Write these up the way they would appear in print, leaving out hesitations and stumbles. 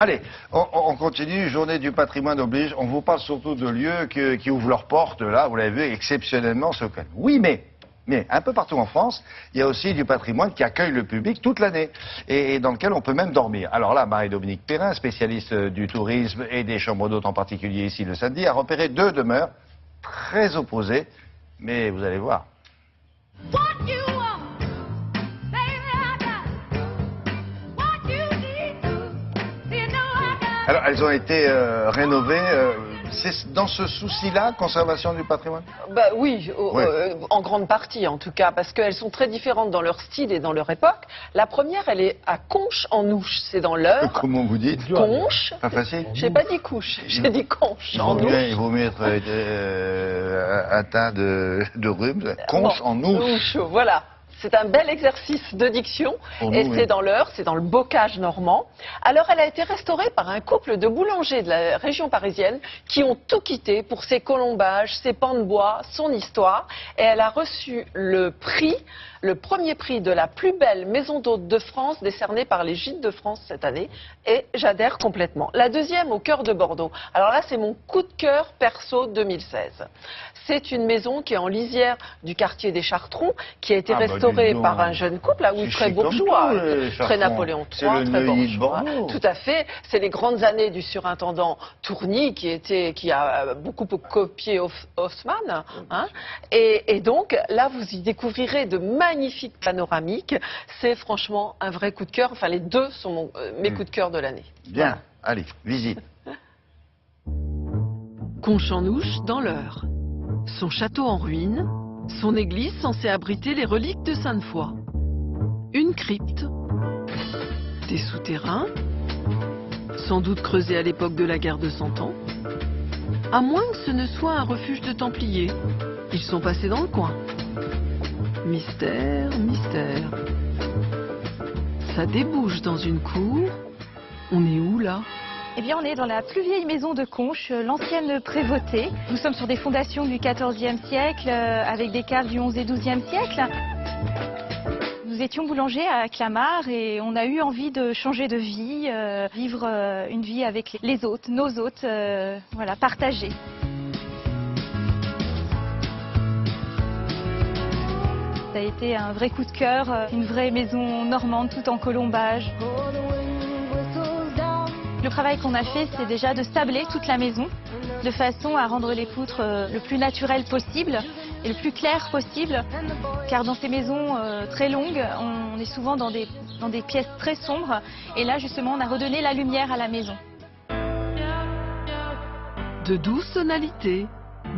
Allez, on continue, journée du patrimoine oblige. On vous parle surtout de lieux qui ouvrent leurs portes, là, vous l'avez vu, exceptionnellement ce week-end. Oui, mais un peu partout en France, il y a aussi du patrimoine qui accueille le public toute l'année et dans lequel on peut même dormir. Alors là, Marie-Dominique Perrin, spécialiste du tourisme et des chambres d'hôtes en particulier ici le samedi, a repéré deux demeures très opposées, mais vous allez voir. Alors, elles ont été rénovées. C'est dans ce souci-là, conservation du patrimoine? Bah oui, en grande partie en tout cas, parce qu'elles sont très différentes dans leur style et dans leur époque. La première, elle est à Conches-en-Ouche, c'est dans l'Eure. Comment vous dites? Conches. Pas facile. J'ai pas dit couche, j'ai dit Conches-en-Ouche. Il vaut mieux être atteint de rhume. Conches-en-Ouche. Voilà. C'est un bel exercice de diction et c'est dans l'Eure, c'est dans le bocage normand. Alors elle a été restaurée par un couple de boulangers de la région parisienne qui ont tout quitté pour ses colombages, ses pans de bois, son histoire. Et elle a reçu le premier prix de la plus belle maison d'hôtes de France décerné par les Gîtes de France cette année. Et j'adhère complètement. La deuxième au cœur de Bordeaux. Alors là c'est mon coup de cœur perso 2016. C'est une maison qui est en lisière du quartier des Chartrons, qui a été restaurée par un jeune couple, là, où très bourgeois, très Napoléon III, très bourgeois. Tout à fait. C'est les grandes années du surintendant Tourny, qui a beaucoup copié Haussmann. Hein. Et donc, là, vous y découvrirez de magnifiques panoramiques. C'est franchement un vrai coup de cœur. Enfin, les deux sont mes coups de cœur de l'année. Bien. Voilà. Allez, visite. Conches-en-Ouche, dans l'Eure. Son château en ruine, son église censée abriter les reliques de Sainte-Foy. Une crypte, des souterrains, sans doute creusés à l'époque de la guerre de Cent Ans. À moins que ce ne soit un refuge de Templiers. Ils sont passés dans le coin. Mystère, mystère. Ça débouche dans une cour. On est où là ? Eh bien, on est dans la plus vieille maison de Conches, l'ancienne prévôté. Nous sommes sur des fondations du XIVe siècle, avec des caves du XIe et XIIe siècle. Nous étions boulangers à Clamart et on a eu envie de changer de vie, vivre une vie avec les hôtes, nos hôtes, voilà, partagés. Ça a été un vrai coup de cœur, une vraie maison normande, tout en colombage. Le travail qu'on a fait, c'est déjà de sabler toute la maison, de façon à rendre les poutres le plus naturel possible et le plus clair possible. Car dans ces maisons très longues, on est souvent dans des pièces très sombres. Et là, justement, on a redonné la lumière à la maison. De douces sonalités,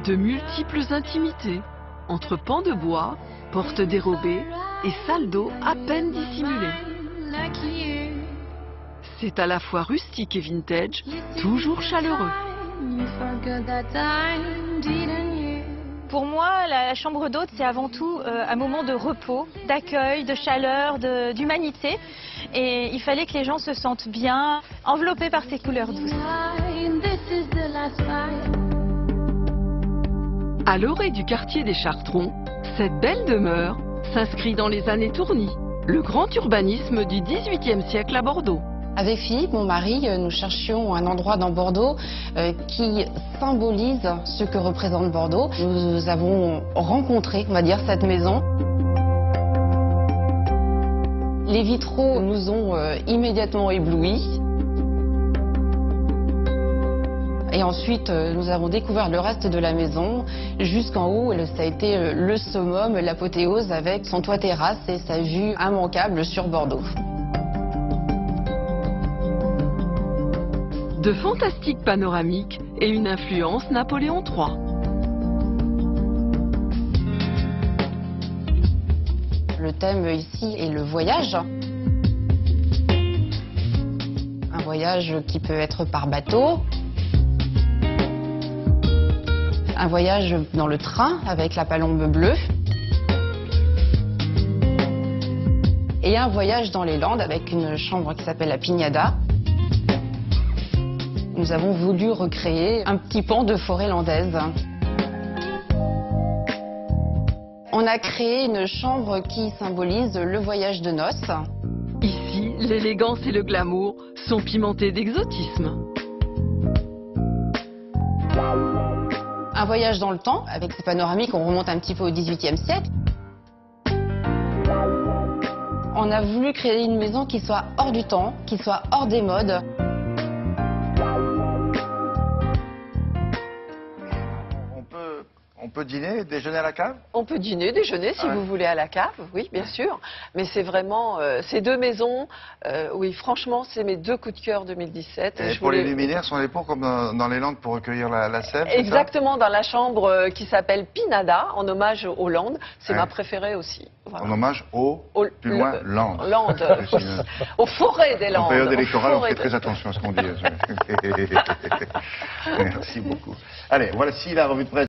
de multiples intimités, entre pans de bois, portes dérobées et salles d'eau à peine dissimulées. C'est à la fois rustique et vintage, toujours chaleureux. Pour moi, la chambre d'hôte, c'est avant tout un moment de repos, d'accueil, de chaleur, d'humanité. Et il fallait que les gens se sentent bien, enveloppés par ces couleurs douces. À l'orée du quartier des Chartrons, cette belle demeure s'inscrit dans les années Tourny, le grand urbanisme du XVIIIe siècle à Bordeaux. Avec Philippe, mon mari, nous cherchions un endroit dans Bordeaux qui symbolise ce que représente Bordeaux. Nous avons rencontré, on va dire, cette maison. Les vitraux nous ont immédiatement éblouis. Et ensuite, nous avons découvert le reste de la maison jusqu'en haut. Ça a été le summum, l'apothéose avec son toit terrasse et sa vue immanquable sur Bordeaux. De fantastiques panoramiques et une influence Napoléon III. Le thème ici est le voyage. Un voyage qui peut être par bateau. Un voyage dans le train avec la palombe bleue. Et un voyage dans les Landes avec une chambre qui s'appelle la Pignada. Nous avons voulu recréer un petit pan de forêt landaise. On a créé une chambre qui symbolise le voyage de noces. Ici, l'élégance et le glamour sont pimentés d'exotisme. Un voyage dans le temps, avec ces panoramiques, on remonte un petit peu au XVIIIe siècle. On a voulu créer une maison qui soit hors du temps, qui soit hors des modes. On peut dîner, déjeuner à la cave? On peut dîner, déjeuner si vous voulez à la cave, oui, bien sûr. Mais c'est vraiment ces deux maisons, oui, franchement, c'est mes deux coups de cœur 2017. Et pour les luminaires, sont les pots comme dans les Landes pour recueillir la sève? Exactement, dans la chambre qui s'appelle Pinada, en hommage aux Landes. C'est ma préférée aussi. Voilà. En hommage plus loin, Landes. Landes, aux forêts des Landes. En période électorale, on fait très attention à ce qu'on dit. Merci beaucoup. Allez, voici la revue de presse.